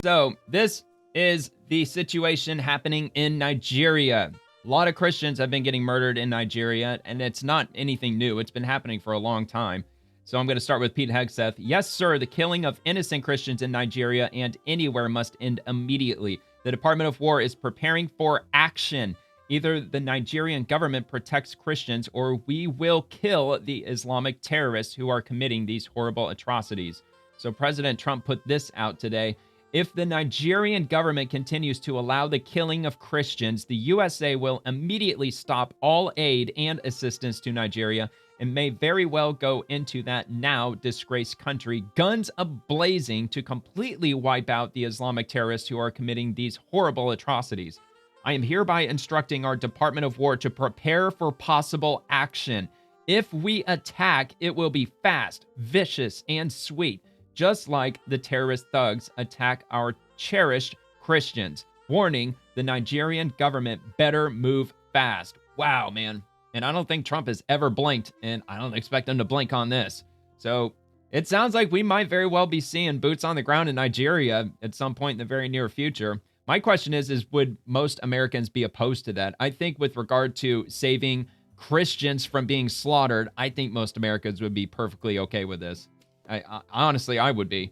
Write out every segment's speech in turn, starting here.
So this is the situation happening in Nigeria. A lot of Christians have been getting murdered in Nigeria, and it's not anything new. It's been happening for a long time. So I'm going to start with Pete Hegseth. Yes, sir, the killing of innocent Christians in Nigeria and anywhere must end immediately. The Department of War is preparing for action. Either the Nigerian government protects Christians or we will kill the Islamic terrorists who are committing these horrible atrocities. So President Trump put this out today. If the Nigerian government continues to allow the killing of Christians, the USA will immediately stop all aid and assistance to Nigeria and may very well go into that now disgraced country, guns ablazing, to completely wipe out the Islamic terrorists who are committing these horrible atrocities. I am hereby instructing our Department of War to prepare for possible action. If we attack, it will be fast, vicious, and sweet, just like the terrorist thugs attack our cherished Christians. Warning, the Nigerian government better move fast. Wow, man. And I don't think Trump has ever blinked, and I don't expect him to blink on this. So it sounds like we might very well be seeing boots on the ground in Nigeria at some point in the very near future. My question is would most Americans be opposed to that? I think with regard to saving Christians from being slaughtered, I think most Americans would be perfectly okay with this. I honestly, I would be.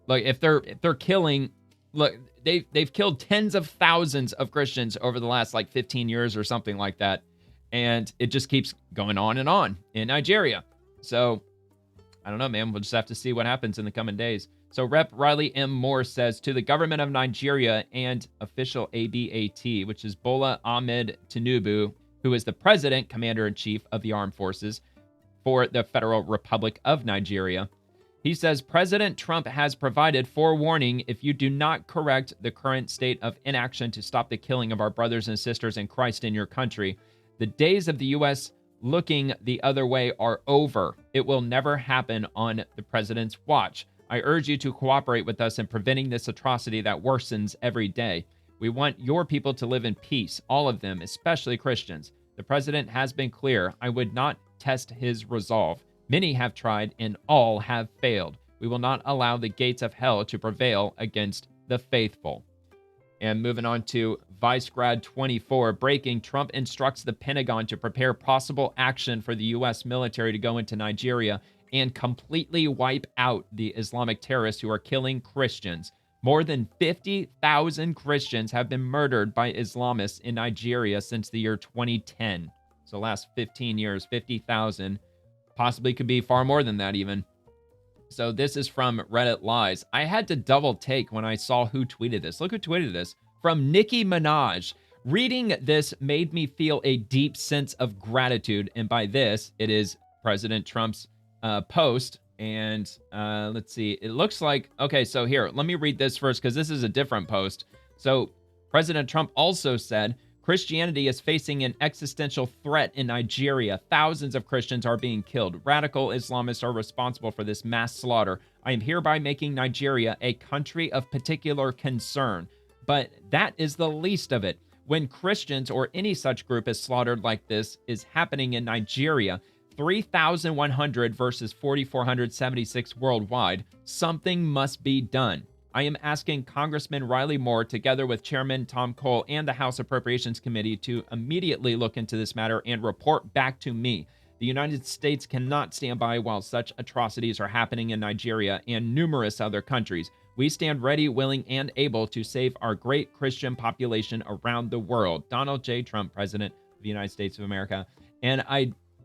Like, if they're killing, look, they've killed tens of thousands of Christians over the last 15 years or something like that, and it just keeps going on and on in Nigeria. So I don't know, man. We'll just have to see what happens in the coming days. So Rep. Riley M. Moore says to the government of Nigeria and official ABAT, which is Bola Ahmed Tinubu, who is the president, commander-in-chief of the armed forces for the Federal Republic of Nigeria. He says, President Trump has provided forewarning if you do not correct the current state of inaction to stop the killing of our brothers and sisters in Christ in your country. The days of the U.S. looking the other way are over. It will never happen on the president's watch. I urge you to cooperate with us in preventing this atrocity that worsens every day. We want your people to live in peace, all of them, especially Christians. The president has been clear. I would not test his resolve. Many have tried, and all have failed. We will not allow the gates of hell to prevail against the faithful. And moving on to Vice Grad 24, breaking, Trump instructs the Pentagon to prepare possible action for the U.S. military to go into Nigeria and completely wipe out the Islamic terrorists who are killing Christians. More than 50,000 Christians have been murdered by Islamists in Nigeria since the year 2010. So last 15 years, 50,000. Possibly could be far more than that even. So this is from Reddit Lies. I had to double take when I saw who tweeted this. Look who tweeted this. From Nicki Minaj. Reading this made me feel a deep sense of gratitude. And by this, it is President Trump's post. And let's see. It looks like, okay, so here, let me read this first because this is a different post. So President Trump also said, Christianity is facing an existential threat in Nigeria. Thousands of Christians are being killed. Radical Islamists are responsible for this mass slaughter. I am hereby making Nigeria a country of particular concern. But that is the least of it. When Christians or any such group is slaughtered like this is happening in Nigeria, 3,100 versus 4,476 worldwide, something must be done. I am asking Congressman Riley Moore, together with Chairman Tom Cole and the House Appropriations Committee, to immediately look into this matter and report back to me. The United States cannot stand by while such atrocities are happening in Nigeria and numerous other countries. We stand ready, willing, and able to save our great Christian population around the world. Donald J. Trump, President of the United States of America. And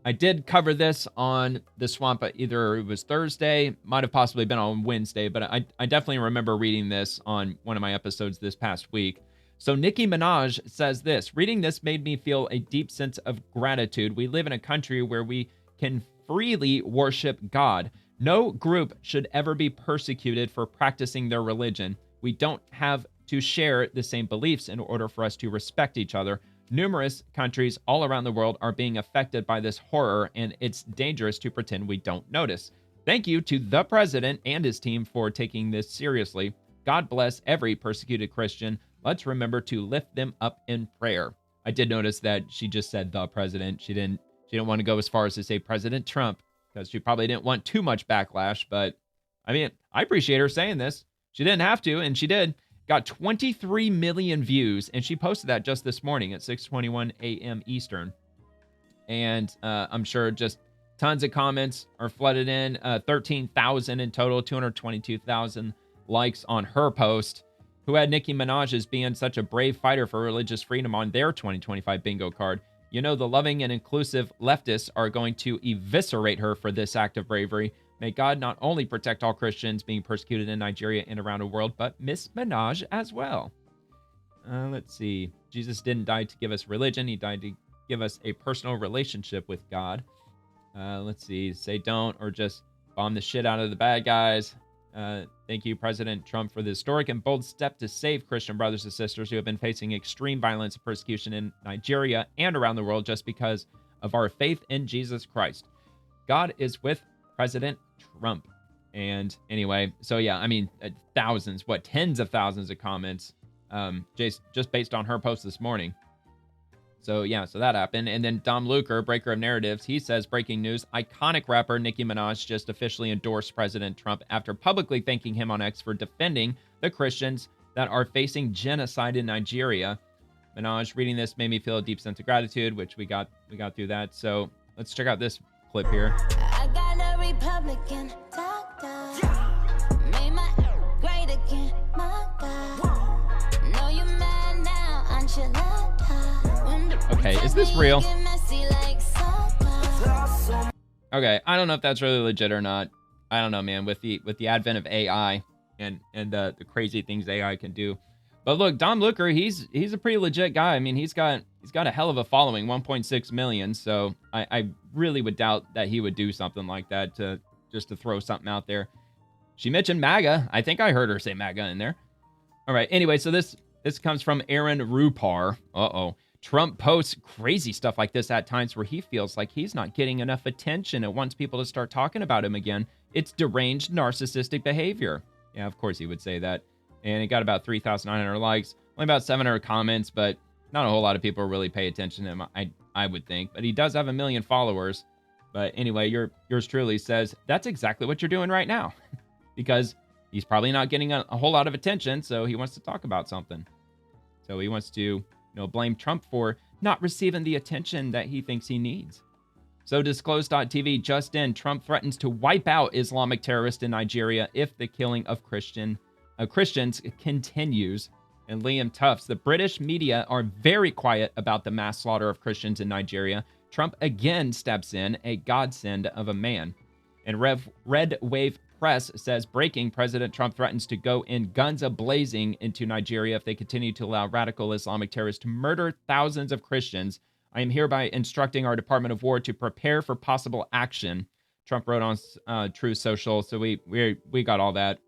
I did cover this on The Swamp, either it was Thursday, might have possibly been on Wednesday, but I definitely remember reading this on one of my episodes this past week. So Nicki Minaj says this, reading this made me feel a deep sense of gratitude. We live in a country where we can freely worship God. No group should ever be persecuted for practicing their religion. We don't have to share the same beliefs in order for us to respect each other. Numerous countries all around the world are being affected by this horror, and it's dangerous to pretend we don't notice. Thank you to the president and his team for taking this seriously. God bless every persecuted Christian. Let's remember to lift them up in prayer. I did notice that she just said the president. She didn't want to go as far as to say President Trump because she probably didn't want too much backlash. But I mean, I appreciate her saying this. She didn't have to, and she did. Got 23 million views, and she posted that just this morning at 6:21 a.m. Eastern. And I'm sure just tons of comments are flooded in. 13,000 in total, 222,000 likes on her post, who had Nicki Minaj as being such a brave fighter for religious freedom on their 2025 bingo card. You know, the loving and inclusive leftists are going to eviscerate her for this act of bravery. May God not only protect all Christians being persecuted in Nigeria and around the world, but Miss Minaj as well. Let's see. Jesus didn't die to give us religion. He died to give us a personal relationship with God. Let's see. Say don't or just bomb the shit out of the bad guys. Thank you, President Trump, for the historic and bold step to save Christian brothers and sisters who have been facing extreme violence and persecution in Nigeria and around the world just because of our faith in Jesus Christ. God is with President Trump. And anyway, so yeah, I mean, thousands, tens of thousands of comments, just based on her post this morning. So yeah, so that happened. And then Dom Luker, breaker of narratives, he says, breaking news, iconic rapper Nicki Minaj just officially endorsed President Trump after publicly thanking him on X for defending the Christians that are facing genocide in Nigeria. Minaj reading this made me feel a deep sense of gratitude, which we got through that. So let's check out this clip here. I got a Republican doctor. Made my great again, my God. Know you mad now, Okay, is this real? Okay, I don't know if that's really legit or not. I don't know, man. With the advent of AI and the crazy things AI can do. But look, Dom Luker, he's a pretty legit guy. I mean, he's got a hell of a following, 1.6 million. So I really would doubt that he would do something like that just to throw something out there. She mentioned MAGA. I think I heard her say MAGA in there. All right. Anyway, so this comes from Aaron Rupar. Trump posts crazy stuff like this at times where he feels like he's not getting enough attention and wants people to start talking about him again. It's deranged narcissistic behavior. Yeah, of course he would say that. And it got about 3,900 likes, only about 700 comments, but not a whole lot of people really pay attention to him, I would think. But he does have 1 million followers. But anyway, yours truly says, that's exactly what you're doing right now. Because he's probably not getting a whole lot of attention, so he wants to talk about something. So he wants to blame Trump for not receiving the attention that he thinks he needs. So Disclosed.tv just in, Trump threatens to wipe out Islamic terrorists in Nigeria if the killing of Christians continues. And Liam Tufts, the British media are very quiet about the mass slaughter of Christians in Nigeria. Trump again steps in, a godsend of a man. And Red Wave Press says, breaking, President Trump threatens to go in guns a-blazing into Nigeria if they continue to allow radical Islamic terrorists to murder thousands of Christians. I am hereby instructing our Department of War to prepare for possible action. Trump wrote on Truth Social, so we got all that.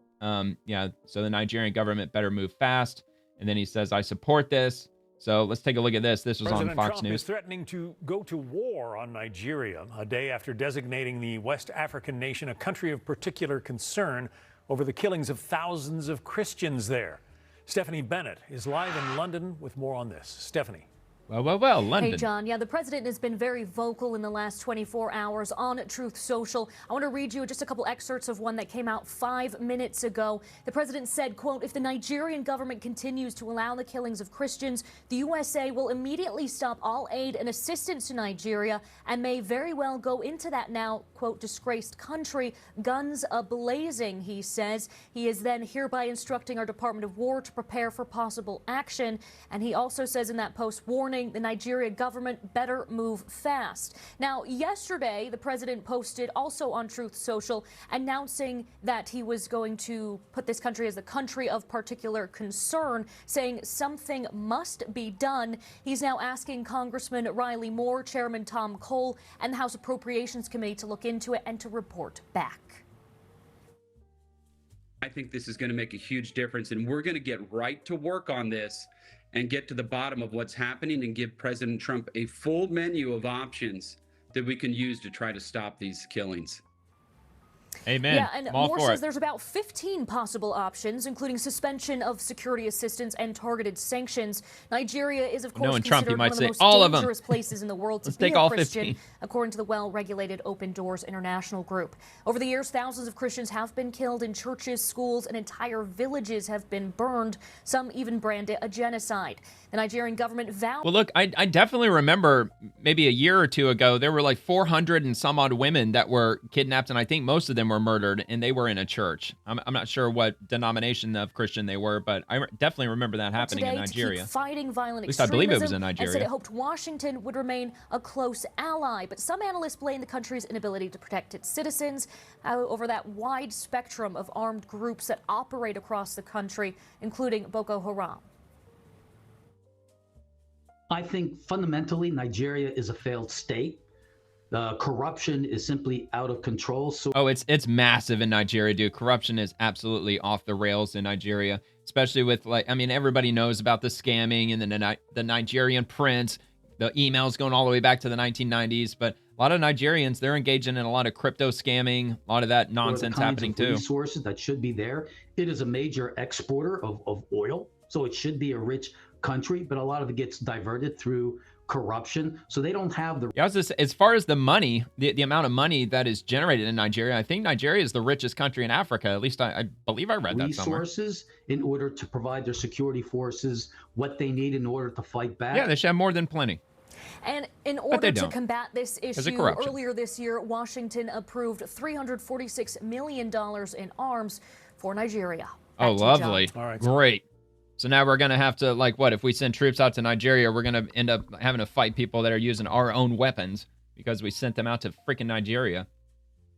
Yeah, so the Nigerian government better move fast. And then he says, I support this. So let's take a look at this. This was President on Fox Trump News. is threatening to go to war on Nigeria a day after designating the West African nation a country of particular concern over the killings of thousands of Christians there. Stephanie Bennett is live in London with more on this. Stephanie. Well, London. Hey, John. Yeah, the president has been very vocal in the last 24 hours on Truth Social. I want to read you just a couple excerpts of one that came out 5 minutes ago. The president said, quote, if the Nigerian government continues to allow the killings of Christians, the USA will immediately stop all aid and assistance to Nigeria and may very well go into that now, quote, disgraced country, guns a-blazing, he says. He is then hereby instructing our Department of War to prepare for possible action. And he also says in that post, warning the Nigeria government better move fast. Now, yesterday, the president posted also on Truth Social announcing that he was going to put this country as the country of particular concern, saying something must be done. He's now asking Congressman Riley Moore, Chairman Tom Cole, and the House Appropriations Committee to look into it and to report back. I think this is going to make a huge difference, and we're going to get right to work on this and get to the bottom of what's happening and give President Trump a full menu of options that we can use to try to stop these killings. Amen. Yeah, and I'm all Moore for says it. there's about 15 possible options, including suspension of security assistance and targeted sanctions. Nigeria is, of course, Knowing Trump, he considered might one of the say most all of them. dangerous places in the world to Let's be take a all Christian, 15. according to the well-regulated Open Doors International Group. Over the years, thousands of Christians have been killed in churches, schools, and entire villages have been burned. Some even brand it a genocide. The Nigerian government vowed. Well, look, I definitely remember maybe a year or two ago, there were like 400 and some odd women that were kidnapped, and I think most of them were murdered, and they were in a church. I'm not sure what denomination of Christian they were, but I definitely remember that happening in today Nigeria. to keep fighting violent At least I believe it was in extremism, and said Nigeria. it hoped Washington would remain a close ally. But some analysts blame the country's inability to protect its citizens over that wide spectrum of armed groups that operate across the country, including Boko Haram. I think fundamentally Nigeria is a failed state. Corruption is simply out of control. So Oh, it's massive in Nigeria, dude. Corruption is absolutely off the rails in Nigeria, especially with, like, I mean, everybody knows about the scamming and the Nigerian prince, the emails going all the way back to the 1990s. But a lot of Nigerians, they're engaging in a lot of crypto scamming, a lot of that nonsense happening too. Resources that should be there. It is a major exporter of oil, so it should be a rich country, but a lot of it gets diverted through corruption. So they don't have the Yeah, I was just, as far as the money, the amount of money that is generated in Nigeria, I think Nigeria is the richest country in Africa. At least I believe I read that somewhere. resources in order to provide their security forces what they need in order to fight back. Yeah, they should have more than plenty. And in they order to don't. combat this of issue, corruption. earlier this year, Washington approved $346 million in arms for Nigeria. Back Oh, to you, lovely. John. All right. Great. So now we're going to have to, like, what? If we send troops out to Nigeria, we're going to end up having to fight people that are using our own weapons because we sent them out to freaking Nigeria.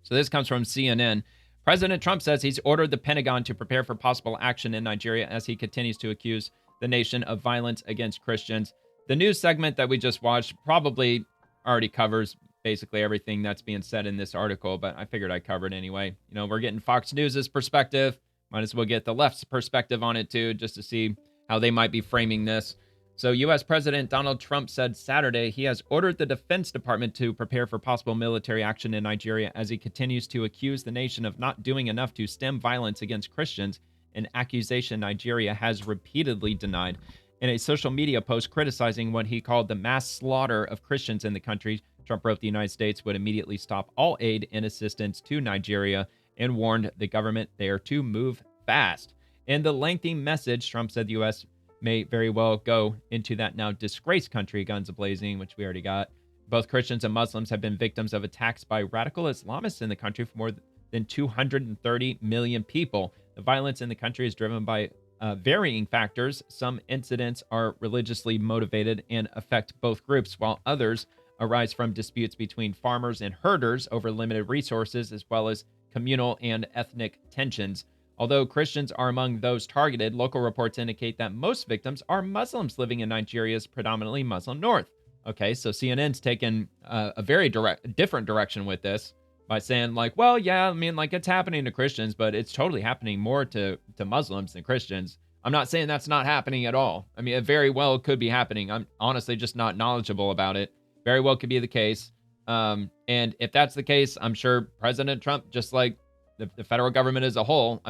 So this comes from CNN. President Trump says he's ordered the Pentagon to prepare for possible action in Nigeria as he continues to accuse the nation of violence against Christians. The news segment that we just watched probably already covers basically everything that's being said in this article, but I figured I'd cover it anyway. You know, we're getting Fox News' perspective. Might as well get the left's perspective on it too, just to see how they might be framing this. So U.S. President Donald Trump said Saturday he has ordered the Defense Department to prepare for possible military action in Nigeria as he continues to accuse the nation of not doing enough to stem violence against Christians, an accusation Nigeria has repeatedly denied. In a social media post criticizing what he called the mass slaughter of Christians in the country, Trump wrote the United States would immediately stop all aid and assistance to Nigeria and warned the government there to move fast. In the lengthy message, Trump said the U.S. may very well go into that now disgraced country, guns a-blazing, which we already got. Both Christians and Muslims have been victims of attacks by radical Islamists in the country for more than 230 million people. The violence in the country is driven by varying factors. Some incidents are religiously motivated and affect both groups, while others arise from disputes between farmers and herders over limited resources, as well as communal and ethnic tensions. Although Christians are among those targeted, local reports indicate that most victims are Muslims living in Nigeria's predominantly Muslim north. Okay, so CNN's taken a very different direction with this by saying, like, well, yeah, I mean, like, it's happening to Christians, but it's totally happening more to Muslims than Christians. I'm not saying that's not happening at all. I mean, it very well could be happening. I'm honestly just not knowledgeable about it. Very well could be the case. And if that's the case, I'm sure President Trump, just like the federal government as a whole,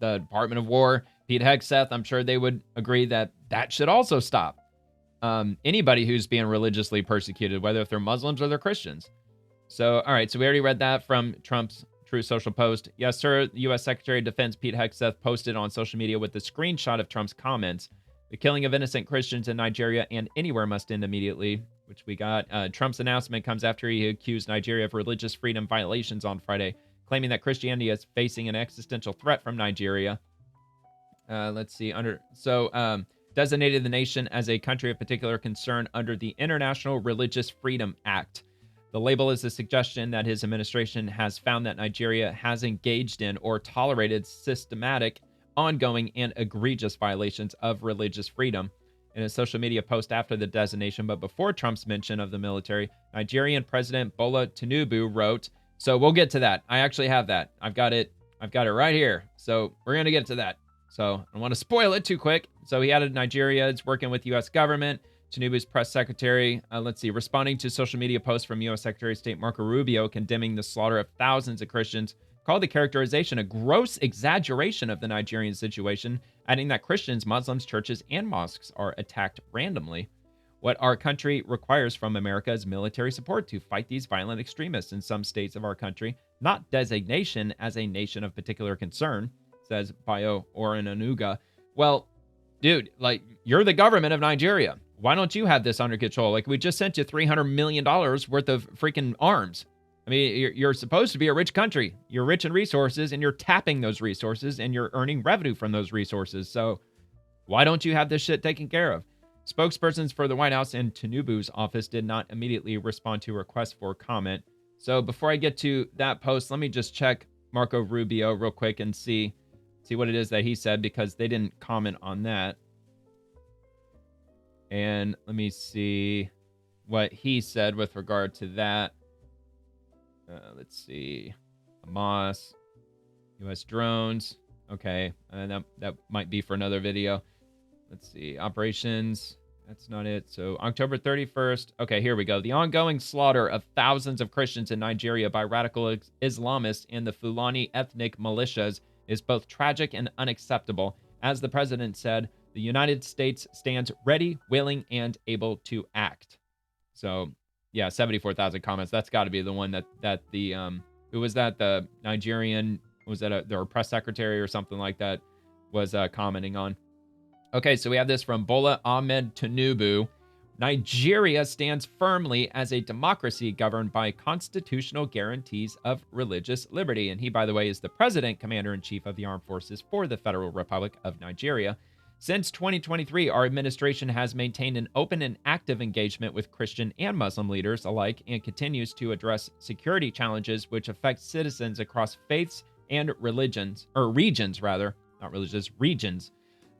the Department of War, Pete Hegseth, I'm sure they would agree that that should also stop. Anybody who's being religiously persecuted, whether if they're Muslims or they're Christians. So, all right, so we already read that from Trump's True Social post. Yes, sir. U.S. Secretary of Defense Pete Hegseth posted on social media with the screenshot of Trump's comments. The killing of innocent Christians in Nigeria and anywhere must end immediately, which we got. Trump's announcement comes after he accused Nigeria of religious freedom violations on Friday, claiming that Christianity is facing an existential threat from Nigeria. Let's see. Designated the nation as a country of particular concern under the International Religious Freedom Act. The label is a suggestion that his administration has found that Nigeria has engaged in or tolerated systematic, ongoing, and egregious violations of religious freedom. In a social media post after the designation, but before Trump's mention of the military, Nigerian President Bola Tinubu wrote, so we'll get to that. I actually have that. I've got it right here. So we're going to get to that. So I don't want to spoil it too quick. So he added Nigeria is working with the U.S. government. Tinubu's press secretary, responding to social media posts from U.S. Secretary of State Marco Rubio condemning the slaughter of thousands of Christians. called the characterization a gross exaggeration of the Nigerian situation, adding that Christians, Muslims, churches, and mosques are attacked randomly. What our country requires from America is military support to fight these violent extremists in some states of our country, not designation as a nation of particular concern, says Bayo Orananuga. Well, dude, like, you're the government of Nigeria. Why don't you have this under control? Like, we just sent you $300 million worth of freaking arms. I mean, you're supposed to be a rich country. You're rich in resources, and you're tapping those resources, and you're earning revenue from those resources. So why don't you have this shit taken care of? Spokespersons for the White House and Tinubu's office did not immediately respond to requests for comment. So before I get to that post, let me just check Marco Rubio real quick and see what it is that he said, because they didn't comment on that. And let me see what he said with regard to that. Let's see. Hamas, U.S. drones. Okay, that might be for another video. Let's see. Operations. That's not it. So October 31st. Okay, here we go. The ongoing slaughter of thousands of Christians in Nigeria by radical Islamists and the Fulani ethnic militias is both tragic and unacceptable. As the president said, the United States stands ready, willing, and able to act. So, yeah, 74,000 comments. That's got to be the one that the who was that? The Nigerian, was that their press secretary or something like that was commenting on. Okay, so we have this from Bola Ahmed Tinubu. Nigeria stands firmly as a democracy governed by constitutional guarantees of religious liberty. And he, by the way, is the president, commander-in-chief of the armed forces for the Federal Republic of Nigeria. Since 2023, our administration has maintained an open and active engagement with Christian and Muslim leaders alike and continues to address security challenges which affect citizens across faiths and regions.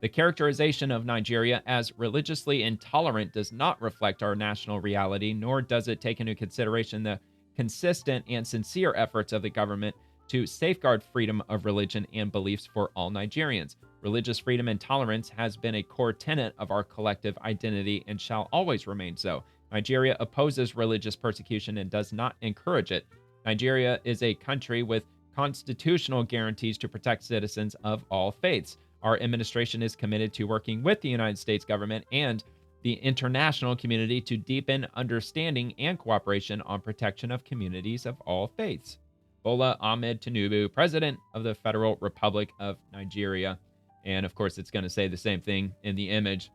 The characterization of Nigeria as religiously intolerant does not reflect our national reality, nor does it take into consideration the consistent and sincere efforts of the government to safeguard freedom of religion and beliefs for all Nigerians. Religious freedom and tolerance has been a core tenet of our collective identity and shall always remain so. Nigeria opposes religious persecution and does not encourage it. Nigeria is a country with constitutional guarantees to protect citizens of all faiths. Our administration is committed to working with the United States government and the international community to deepen understanding and cooperation on protection of communities of all faiths. Bola Ahmed Tinubu, President of the Federal Republic of Nigeria. And of course, it's going to say the same thing in the image.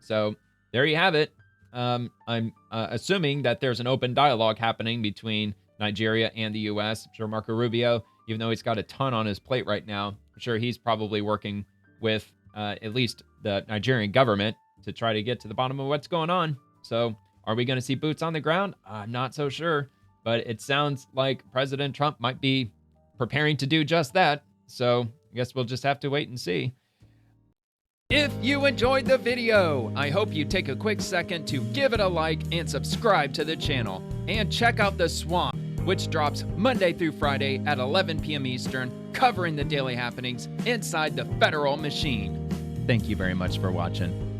So there you have it. I'm assuming that there's an open dialogue happening between Nigeria and the U.S. I'm sure Marco Rubio, even though he's got a ton on his plate right now, I'm sure he's probably working with at least the Nigerian government to try to get to the bottom of what's going on. So are we going to see boots on the ground? I'm not so sure, but it sounds like President Trump might be preparing to do just that. So I guess we'll just have to wait and see. If you enjoyed the video, I hope you take a quick second to give it a like and subscribe to the channel. And check out The Swamp, which drops Monday through Friday at 11 p.m. Eastern, covering the daily happenings inside the federal machine. Thank you very much for watching.